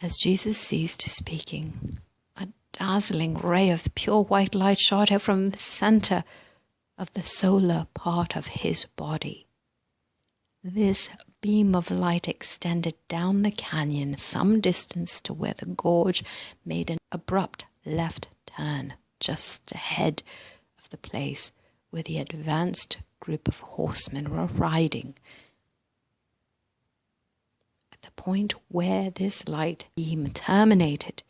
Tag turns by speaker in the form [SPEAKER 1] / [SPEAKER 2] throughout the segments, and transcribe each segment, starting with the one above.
[SPEAKER 1] As Jesus ceased speaking, a dazzling ray of pure white light shot out from the center of the solar part of his body. This beam of light extended down the canyon some distance to where the gorge made an abrupt left turn just ahead of the place where the advanced group of horsemen were riding. At the point where this light beam terminated,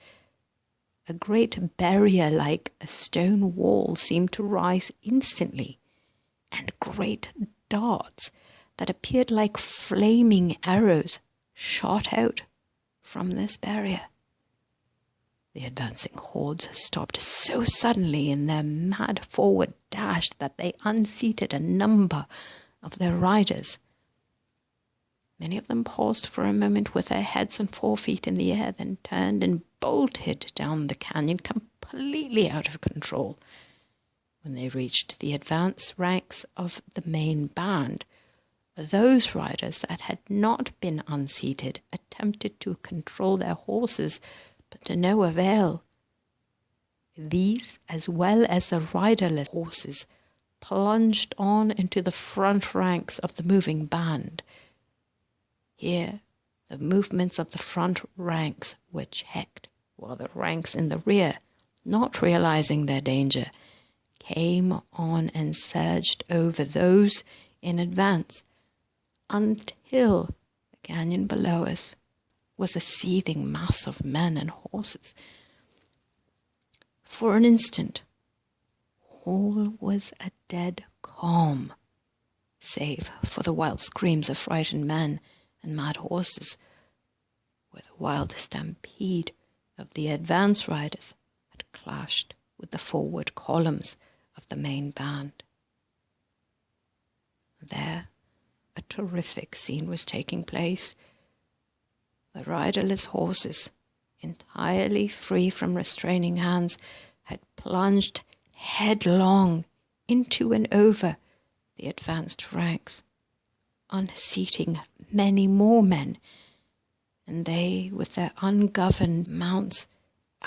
[SPEAKER 1] a great barrier like a stone wall seemed to rise instantly, and great darts that appeared like flaming arrows shot out from this barrier. The advancing hordes stopped so suddenly in their mad forward dash that they unseated a number of their riders. Many of them paused for a moment with their heads and forefeet in the air, then turned and bolted down the canyon completely out of control. When they reached the advance ranks of the main band, those riders that had not been unseated attempted to control their horses, but to no avail. These, as well as the riderless horses, plunged on into the front ranks of the moving band. Here, the movements of the front ranks were checked, while the ranks in the rear, not realizing their danger, came on and surged over those in advance, until the canyon below us was a seething mass of men and horses. For an instant, all was a dead calm, save for the wild screams of frightened men and mad horses, where the wild stampede of the advance riders had clashed with the forward columns of the main band. There, a terrific scene was taking place. The riderless horses, entirely free from restraining hands, had plunged headlong into and over the advanced ranks, unseating many more men, and they, with their ungoverned mounts,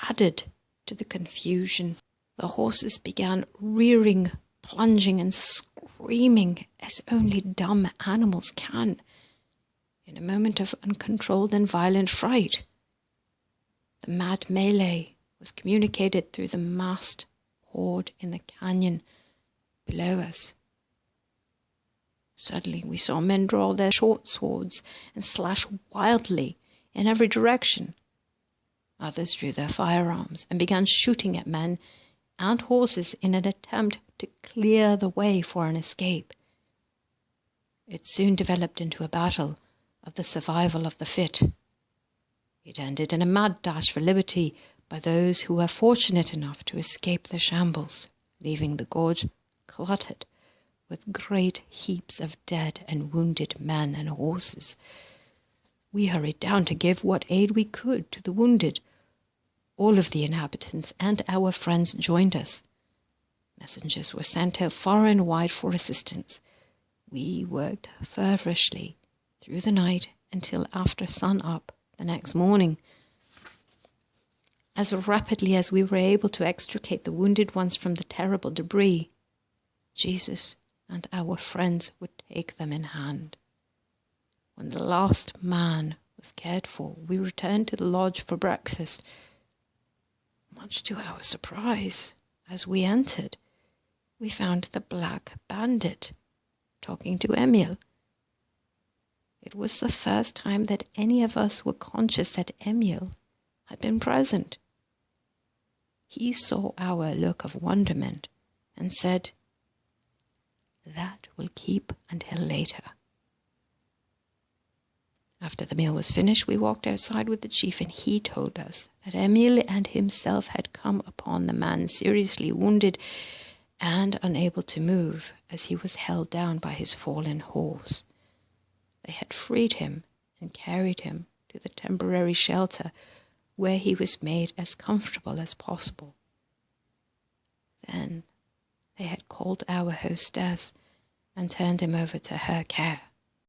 [SPEAKER 1] added to the confusion. The horses began rearing, plunging, and screaming as only dumb animals can, in a moment of uncontrolled and violent fright. The mad melee was communicated through the massed horde in the canyon below us. Suddenly we saw men draw their short swords and slash wildly in every direction. Others drew their firearms and began shooting at men and horses in an attempt to clear the way for an escape. It soon developed into a battle of the survival of the fit. It ended in a mad dash for liberty by those who were fortunate enough to escape the shambles, leaving the gorge cluttered with great heaps of dead and wounded men and horses. We hurried down to give what aid we could to the wounded. All of the inhabitants and our friends joined us. Messengers were sent out far and wide for assistance. We worked feverishly through the night until after sun-up the next morning. As rapidly as we were able to extricate the wounded ones from the terrible debris, Jesus and our friends would take them in hand. When the last man was cared for, we returned to the lodge for breakfast. Much to our surprise, as we entered, we found the Black Bandit talking to Emil. It was the first time that any of us were conscious that Emil had been present. He saw our look of wonderment and said, "That will keep until later." After the meal was finished, we walked outside with the chief, and he told us that Emil and himself had come upon the man seriously wounded and unable to move, as he was held down by his fallen horse. They had freed him and carried him to the temporary shelter, where he was made as comfortable as possible. Then they had called our hostess and turned him over to her care.